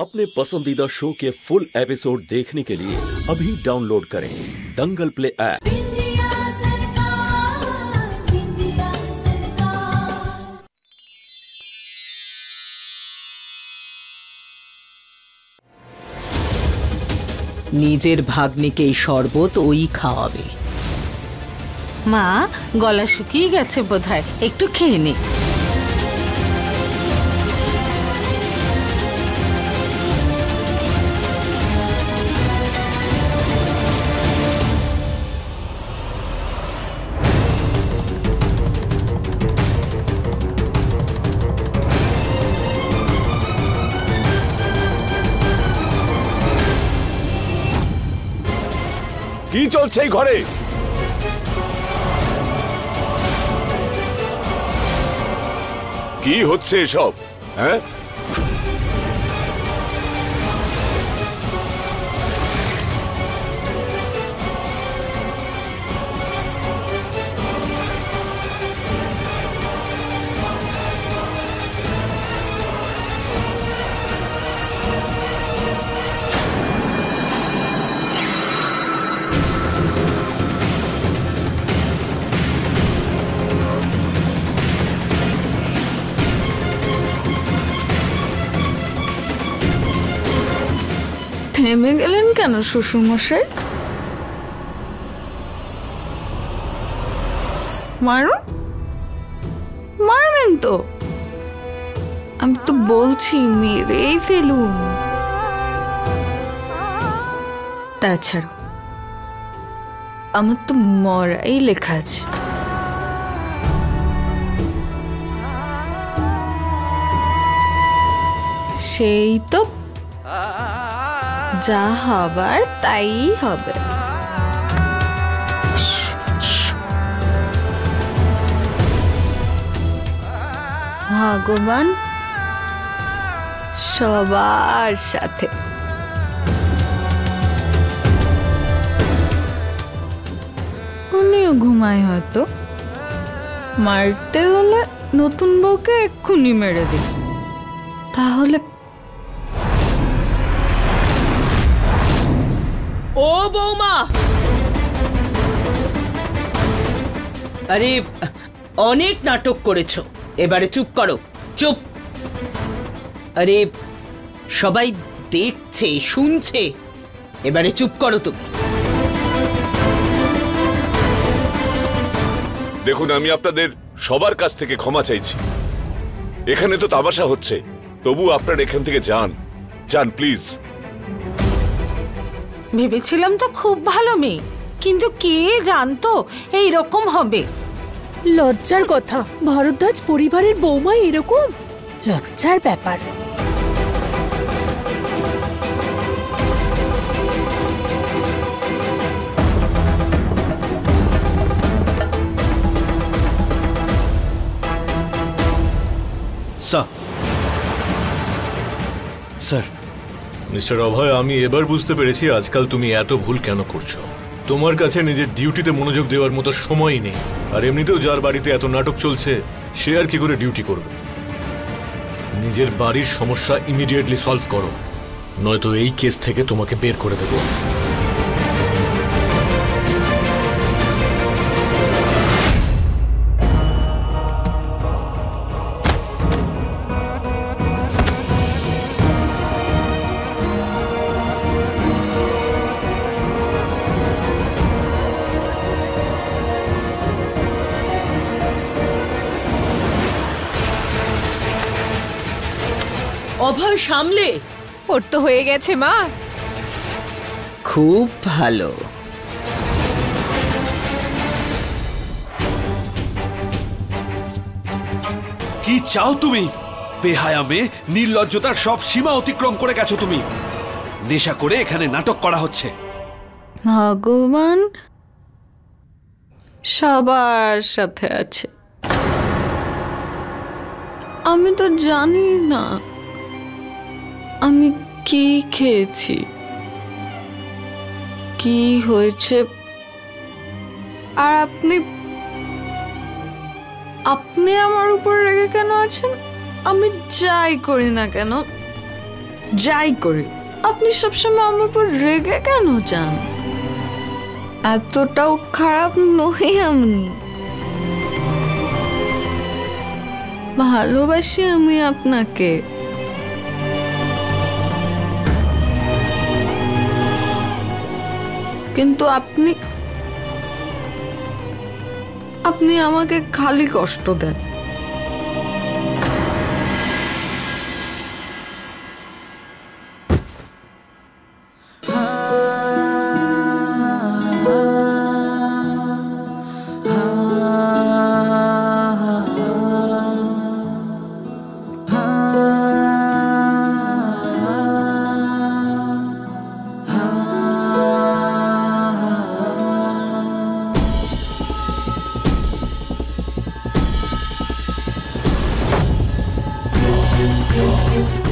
अपने पसंदीदा शो के फुल एपिसोड देखने के लिए अभी डाउनलोड करें दंगल प्ले ऐप। নিজের ভাগ্নিকে এই শরবত ওই খাওয়াবে। মা, গলা শুকিয়ে গেছে বোধহয়, একটু খেয়ে নে। কি চলছে এই ঘরে? কি হচ্ছে এসব? হ্যাঁ, থেমে গেলেন কেন শ্বশুরমশাই? মারুন, মারবেন তো? আমি তো বলছি মেরেই ফেলুন। তাছাড়া আমার তো মরাই লেখা আছে। সেই তো, যা হবার তাই হবে। ভগবান সবার সাথে। উনিও ঘুমায় হয়তো, মারতে হলে নতুন বউকে এক্ষুনি মেরে দিই, তাহলে। ও বৌমা, আরে অনেক নাটক করেছো, এবারে চুপ করো, চুপ। আরে সবাই দেখছে শুনছে, এবারে চুপ করো তুমি। দেখুন, আমি আপনাদের সবার কাছ থেকে ক্ষমা চাইছি। এখানে তো তামাশা হচ্ছে, তবু আপনারা এখান থেকে যান, যান প্লিজ। ভেবেছিলাম তো খুব ভালো মেয়ে, কিন্তু কে জানতো এই রকম হবে। লজ্জার কথা, ভরদ্বাজ পরিবারের বৌমা এরকম, লজ্জার ব্যাপার। স্যার, মিস্টার অভয়, আমি এবার বুঝতে পেরেছি আজকাল তুমি এত ভুল কেন করছো। তোমার কাছে নিজের ডিউটিতে মনোযোগ দেওয়ার মতো সময়ই নেই। আর এমনিতেও যার বাড়িতে এত নাটক চলছে, সে আর কি করে ডিউটি করবে? নিজের বাড়ির সমস্যা ইমিডিয়েটলি সলভ করো, নয়তো এই কেস থেকে তোমাকে বের করে দেবো। অভয় সামলে। ওর তো হয়ে গেছে মা। খুব ভালো। কি চাও তুমি? বেহায়া মেয়ে, নির্লজ্জতার সব সীমা অতিক্রম করে গেছো তুমি। নেশা করে এখানে নাটক করা হচ্ছে। ভগবান সবার সাথে আছে। আমি তো জানি না আমি কি খেয়েছি, কি হয়েছে। আর আপনি আপনি আমার উপর রেগে কেন আছেন? আমি যাই করি না কেন যাই করি, আপনি সবসময় আমার উপর রেগে কেন যান? এতটাও খারাপ নই আমি। ভালোবাসি আমি আপনাকে। কিন্তু আপনি আমাকে খালি কষ্ট দেন।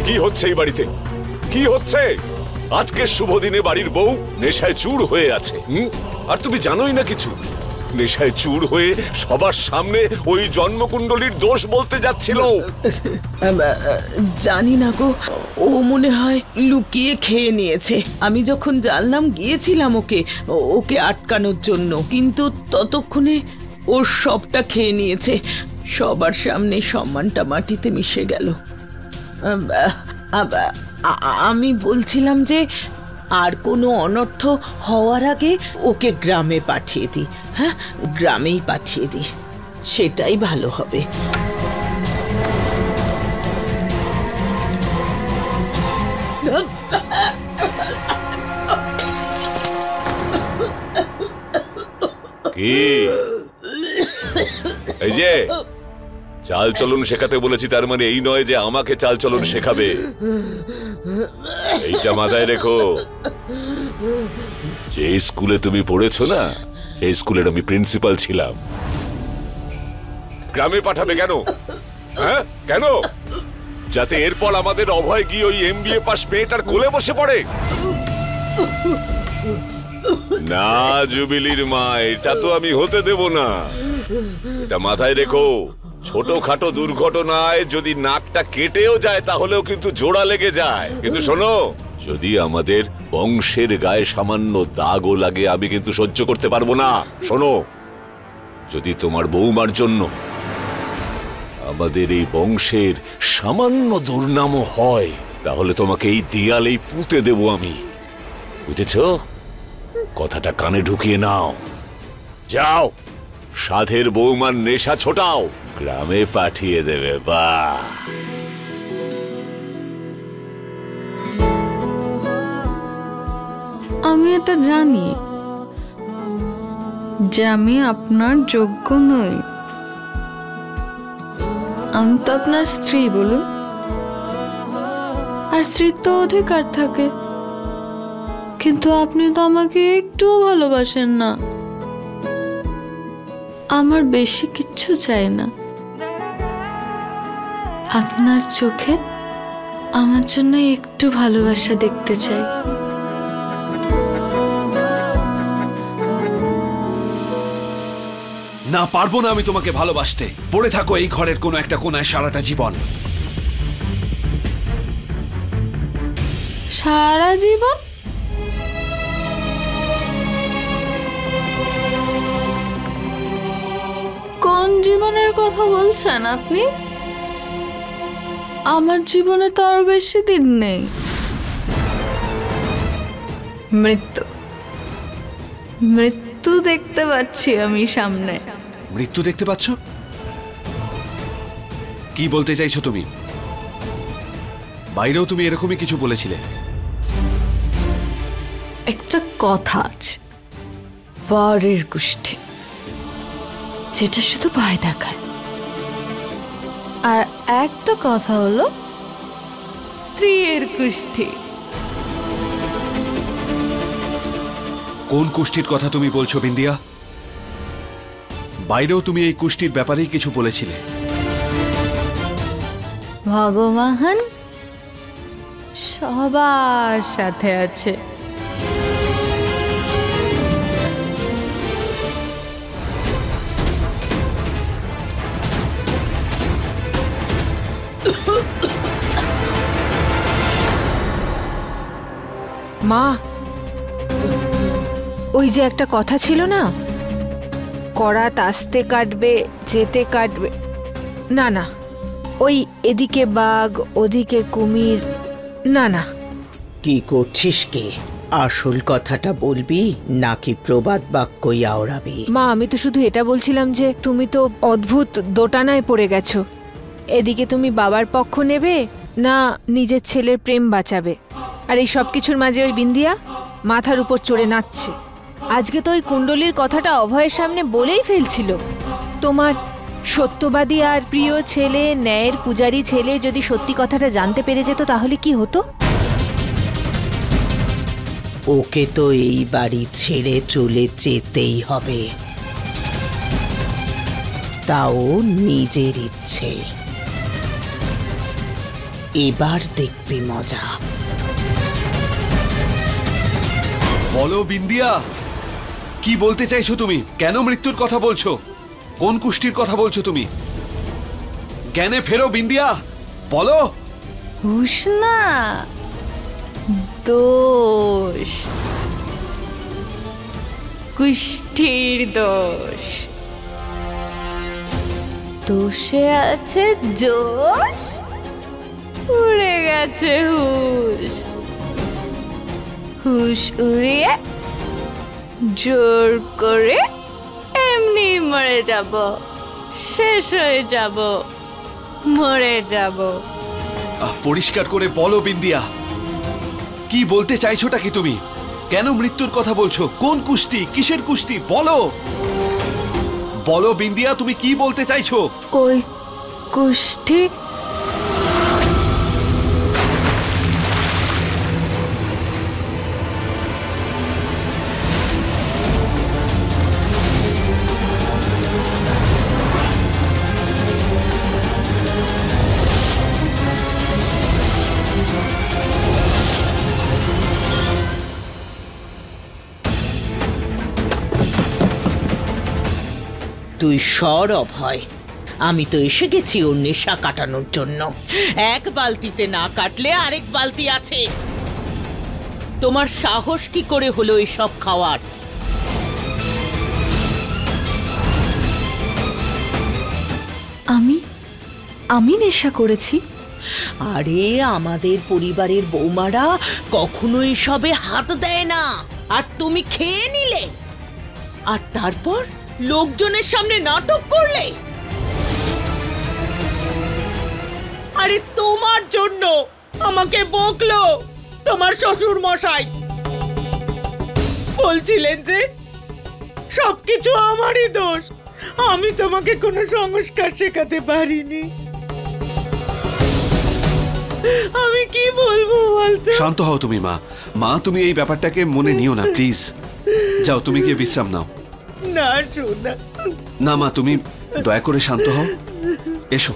কি হচ্ছে এই বাড়িতে? কি হচ্ছে? আজকের শুভ দিনে বাড়ির বউ নেশায় চুর হয়ে আছে, আর তুমি জানোই না কিছু। নেশায় চুর হয়ে সবার সামনে ওই জন্মকুণ্ডলীর দোষ বলতে যাচ্ছিল। জানি না গো, ও মনে হয় লুকিয়ে খেয়ে নিয়েছে। আমি যখন জানলাম গিয়েছিলাম ওকে আটকানোর জন্য, কিন্তু ততক্ষণে ওর সবটা খেয়ে নিয়েছে। সবার সামনে সম্মানটা মাটিতে মিশে গেল। আমি বলছিলাম যে আর কোনো অনর্থ হওয়ার আগে ওকে গ্রামে পাঠিয়ে দিই। হ্যাঁ, গ্রামেই পাঠিয়ে দিই, সেটাই ভালো হবে। কি এই যে চাল চলন শেখাতে বলেছি, তার মানে এই নয় যে আমাকে চাল চলন শেখাবে। এইটা মাথায় রেখো। যে স্কুলে তুমি পড়েছো না, এই স্কুলের আমি প্রিন্সিপাল ছিলাম। গ্রামে পাঠাবে কেন? হ্যাঁ, কেন? যাতে এরপর আমাদের অভয় গিয়ে ওই MBA পাস মেয়েটার কোলে বসে পড়ে? না জুবিলির মা, এটা তো আমি হতে দেব না। এটা মাথায় রেখো। ছোটখাটো দুর্ঘটনায় যদি নাকটা কেটেও যায় তাহলেও কিন্তু জোড়া লেগে যায়। কিন্তু শোনো, যদি আমাদের বংশের গায়ে সামান্য দাগও লাগে আমি কিন্তু সহ্য করতে পারবো না। শোনো, যদি তোমার বৌমার জন্য আমাদের এই বংশের সামান্য দুর্নামও হয় তাহলে তোমাকে এই দেয়ালেই পুঁতে দেব আমি। বুঝেছো? কথাটা কানে ঢুকিয়ে নাও। যাও, সাধের বৌমার নেশা ছোটাও, গ্রামে পাঠিয়ে দেবে। বাহ, আমি এটা জানি যে আমি আপনার যোগ্য নই। আমি তো আপনার স্ত্রী, বলুন। আর স্ত্রীর তো অধিকার থাকে, কিন্তু আপনি তো আমাকে একটুও ভালোবাসেন না। আমার বেশি কিচ্ছু চাই না, আপনার চোখে আমার জন্য একটু ভালোবাসা দেখতে চাই। না, পারবো না আমি তোমাকে ভালোবাসতে। পড়ে থাকো এই ঘরের কোনো একটা কোনায় সারাটা জীবন। সারা জীবন? কোন জীবনের কথা বলছেন আপনি? আমার জীবনে তো আর বেশি দিন নেই। মৃত্যু মৃত্যু দেখতে পাচ্ছি আমি সামনে। মৃত্যু দেখতে পাচ্ছ? কি বলতে চাইছো তুমি? বাইরেও তুমি এরকমই কিছু বলেছিলে। একটা কথা আছে, পরের গোষ্ঠী, যেটা শুধু ভয় দেখায়। আর একটা কথা হলো স্ত্রীর গোষ্ঠী। কোন কুষ্টির কথা তুমি বলছো বিন্দিয়া? বাইরেও তুমি এই কুষ্টির ব্যাপারেই কিছু বলেছিলে। ভগবান সবার সাথে আছে। মা, ওই যে একটা কথা ছিল না, করাত আসতে কাটবে যেতে কাটবে, না না, ওই এদিকে বাঘ ওদিকে কুমির, না না। কি করছিস কে? আসল কথাটা বলবি নাকি প্রবাদ বাক্যই আওড়াবি? মা, আমি তো শুধু এটা বলছিলাম যে তুমি তো অদ্ভুত দোটানায় পড়ে গেছো। এদিকে তুমি বাবার পক্ষ নেবে না নিজের ছেলের প্রেম বাঁচাবে, আর এই সব কিছুর মাঝে ওই বিন্দিয়া মাথার উপর চড়ে নাচছে। আজকে তো ওই কুণ্ডলীর কথাটা অভয়ের সামনে বলেই ফেলছিল। তোমার সত্যবাদী আর প্রিয় ছেলে, ন্যায়ের পূজারী ছেলে যদি সত্যি কথাটা জানতে পেরে যেত তাহলে কি হতো? ওকে তো এই বাড়ি ছেড়ে চলে যেতেই হবে, তাও নিজের ইচ্ছে। এবার দেখবি মজা। বলো বিন্দিয়া, কি বলতে চাইছো তুমি? কেন মৃত্যুর কথা বলছো? কোন কুষ্টির কথা বলছো তুমি? জ্ঞানে ফেরো বিন্দিয়া, বলো। হুশ না, দোষ, কুষ্ঠির দোষ। দোষে আছে জোশ, উড়ে গেছে হুশ। হুশ উড়িয়ে জোর করে এমনি মরে যাব, শেষ হয়ে যাব, মরে যাব। পরিষ্কার করে বলো বিন্দিয়া, কি বলতে চাইছোটা কি তুমি? কেন মৃত্যুর কথা বলছো? কোন কুষ্টি, কিসের কুষ্টি? বলো বলো বিন্দিয়া, তুমি কি বলতে চাইছো? ওই কুষ্টি তুই সর অভয়, আমি তো এসে গেছি ওর নেশা কাটানোর জন্য। এক বালতিতে না কাটলে আরেক বালতি আছে। তোমার সাহস কি করে হলো এসব খাওয়ার? আমি নেশা করেছি? আরে আমাদের পরিবারের বৌমারা কখনো এসবে হাত দেয় না, আর তুমি খেয়ে নিলে, আর তারপর লোকজনের সামনে নাটক করলে। আরে তোমার জন্য আমাকে বকলো তোমার শ্বশুর মশাই। বলছিলেন যে সবকিছু আমারই দোষ, আমি তোমাকে কোনো সংস্কার শেখাতে পারিনি। আমি কি বলবো বলতো? শান্ত হও তুমি মা। মা, তুমি এই ব্যাপারটাকে মনে নিও না প্লিজ। যাও, তুমি গিয়ে বিশ্রাম নাও। না শোনা। না মা, তুমি দয়া করে শান্ত হও। এসো,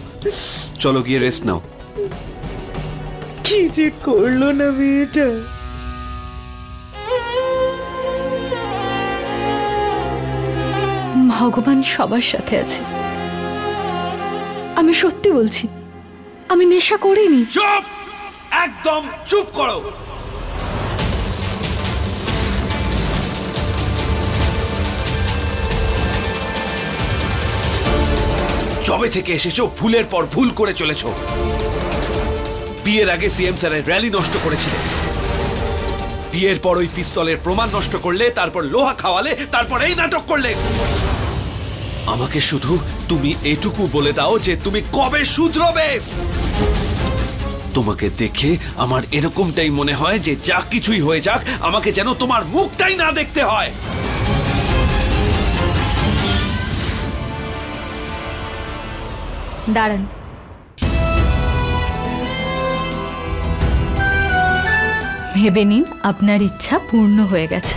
চলো গিয়ে রেস্ট নাও। কি যে করলো না মেয়েটা। ভগবান সবার সাথে আছে। আমি সত্যি বলছি, আমি নেশা করিনি। চুপ, একদম চুপ করো। যবে থেকে এসেছো ভুলের পর ভুল করে চলেছো। বিয়ের আগে সিএম স্যারের র্যালি নষ্ট করেছিলে, বিয়ের পর ওই পিস্তলের প্রমাণ নষ্ট করলে, তারপর লোহা খাওয়ালে, তারপর এই নাটক করলে। আমাকে শুধু তুমি এটুকু বলে দাও যে তুমি কবে শুধরবে। তোমাকে দেখে আমার এরকমটাই মনে হয় যে যা কিছুই হয়ে যাক, আমাকে যেন তোমার মুখটাই না দেখতে হয়। দাঁড়ান, ভেবে নিন আপনার ইচ্ছা পূর্ণ হয়ে গেছে।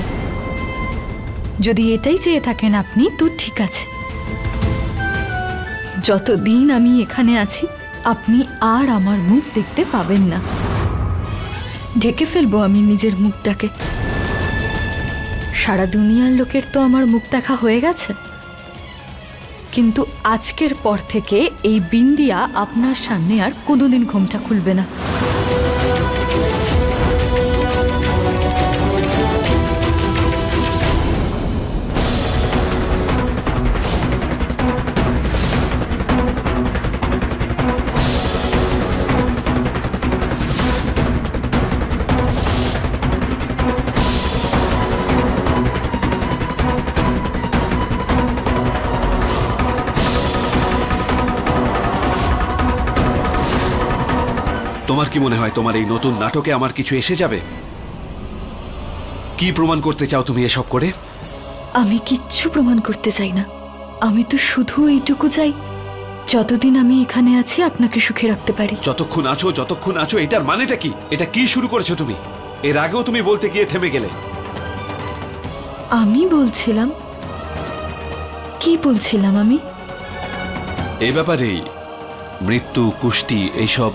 যদি এটাই চেয়ে থাকেন আপনি, তো ঠিক আছে। যতদিন আমি এখানে আছি আপনি আর আমার মুখ দেখতে পাবেন না। ঢেকে ফেলবো আমি নিজের মুখটাকে। সারা দুনিয়ার লোকের তো আমার মুখ দেখা হয়ে গেছে, কিন্তু আজকের পর থেকে এই বিন্দিয়া আপনার সামনে আর কোনোদিন ঘোমটা খুলবে না। তোমার কি মনে হয় তোমার এই নতুন নাটকে আমার কিছু এসে যাবে? কি প্রমাণ করতে চাও তুমি এসব করে? আমি কিচ্ছু প্রমাণ করতে চাই না। আমি তো শুধু এইটুকু চাই, যতদিন আমি এখানে আছি আপনাকে সুখে রাখতে পারি। যতক্ষণ আছো এটার মানেটা কি? এটা কি শুরু করেছো তুমি? এর আগেও তুমি বলতে গিয়ে থেমে গেলে। আমি বলছিলাম, কি বলছিলাম আমি? এই ব্যাপারেই, মৃত্যু, কুষ্টি, এইসব।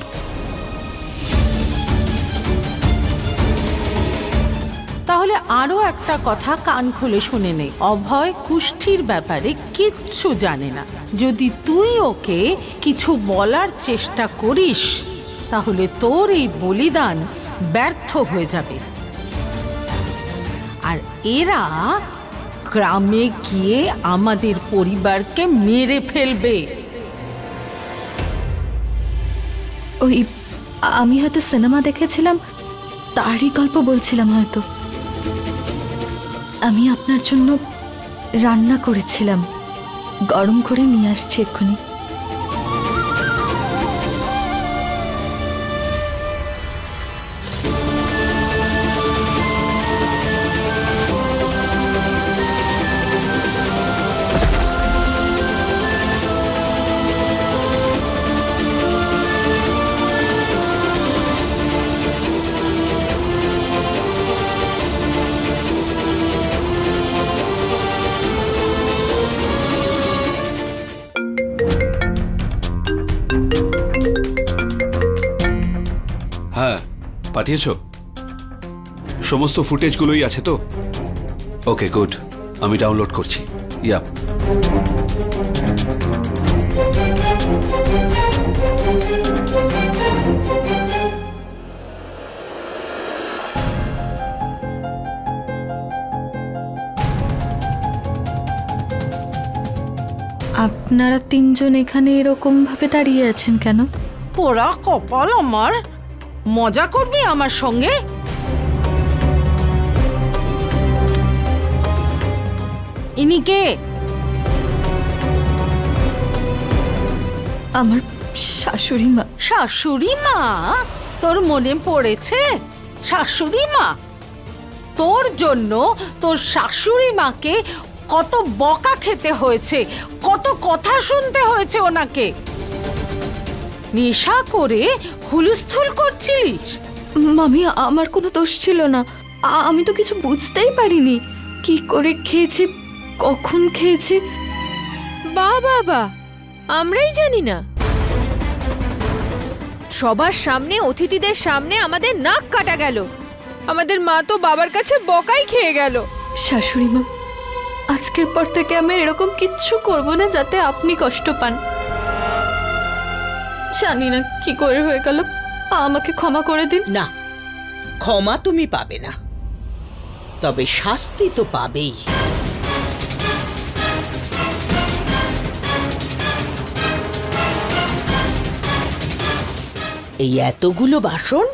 তাহলে আরো একটা কথা কান খুলে শুনে নে, অভয় কুষ্ঠির ব্যাপারে কিচ্ছু জানে না। যদি তুই ওকে কিছু বলার চেষ্টা করিস তাহলে তোর এই বলিদান ব্যর্থ হয়ে যাবে, আর এরা গ্রামে গিয়ে আমাদের পরিবারকে মেরে ফেলবে। ওই আমি হয়তো সিনেমা দেখেছিলাম, তারই গল্প বলছিলাম হয়তো। আমি আপনার জন্য রান্না করেছিলাম, গরম করে নিয়ে আসছি এক্ষুনি। হ্যাঁ, পাঠিয়েছো? সমস্ত ফুটেজগুলোই আছে তো? ওকে, গুড। আমি ডাউনলোড করছি। ইয়াপ। আপনারা তিনজন এখানে এরকম ভাবে দাঁড়িয়ে আছেন কেন? পোড়া কপাল আমার, মজা করবি আমার সঙ্গে? ইনি কে? আমার শাশুড়ি মা। শাশুড়ি মা? তোর মনে পড়েছে শাশুড়ি মা? তোর জন্য তোর শাশুড়ি মাকে কত বকা খেতে হয়েছে, কত কথা শুনতে হয়েছে ওনাকে। নেশা করে হুলস্থুল করছিলিস। মামি, আমার কোনো দোষ ছিল না। আমি তো কিছু বুঝতেই পারিনি কি করে খেয়েছি, কখন খেয়েছি। বাবা, আমরাই জানি না। সবার সামনে, অতিথিদের সামনে আমাদের নাক কাটা গেল। আমাদের মা তো বাবার কাছে বকাই খেয়ে গেল। শাশুড়ি মা, আজকের পর থেকে আমি এরকম কিচ্ছু করব না যাতে আপনি কষ্ট পান। জানি না কি করে হয়ে গেল, আমাকে ক্ষমা করে দিন। না, ক্ষমা তুমি পাবে না, তবে শাস্তি তো পাবেই। এই এতগুলো বাসন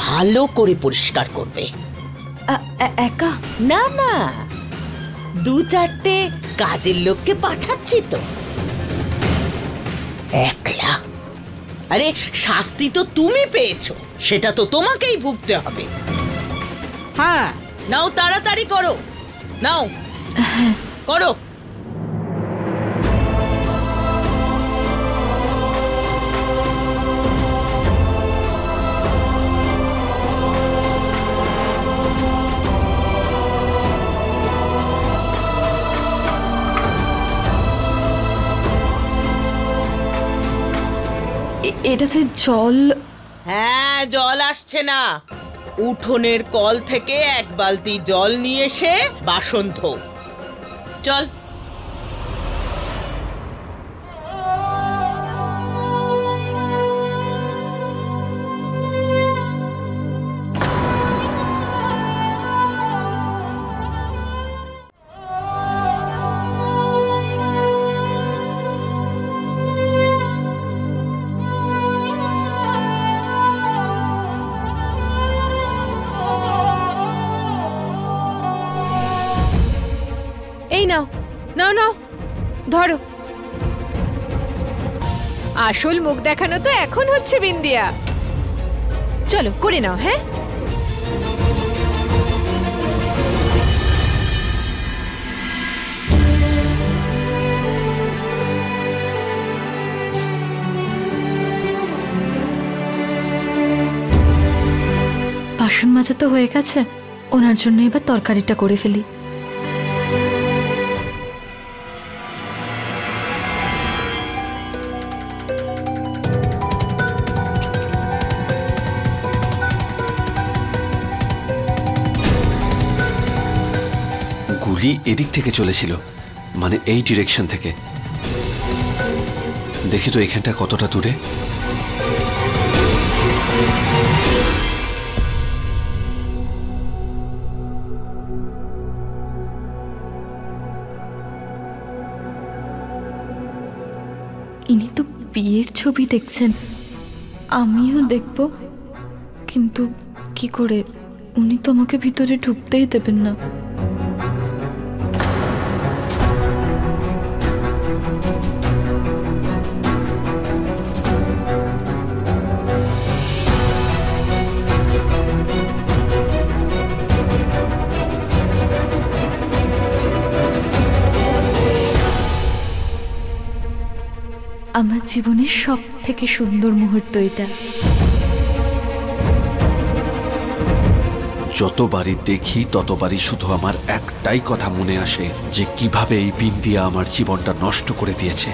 ভালো করে পরিষ্কার করবে। একা? না না, 2-4টে কাজের লোককে পাঠাচ্ছি তো। একলা? আরে শাস্তি তো তুমি পেয়েছো, সেটা তো তোমাকেই ভুগতে হবে। হ্যাঁ, নাও তাড়াতাড়ি করো, নাও করো। এটাতে জল? হ্যাঁ, জল আসছে না। উঠোনের কল থেকে 1 বালতি জল নিয়ে এসে বাসন ধো। চল। এই নাও নাও নাও, ধরো। আসল মুখ দেখানো তো এখন হচ্ছে বিন্দিয়া। চলো করে নাও। হ্যাঁ, বাসন মাজা তো হয়ে গেছে, ওনার জন্য এবার তরকারিটা করে ফেলি। গুলি এদিক থেকে চলেছিল, মানে এই ডিরেকশন থেকে। দেখি তো এখানটা কতটা দূরে। ইনি তো বিয়ের ছবি দেখছেন, আমিও দেখব, কিন্তু কি করে? উনি তো আমাকে ভিতরে ঢুকতেই দেবেন না। আমার জীবনের সব থেকে সুন্দর মুহূর্ত এটা। যতবারই দেখি ততবারই শুধু আমার একটাই কথা মনে আসে, যে কিভাবে এই বিন্দিয়া আমার জীবনটা নষ্ট করে দিয়েছে।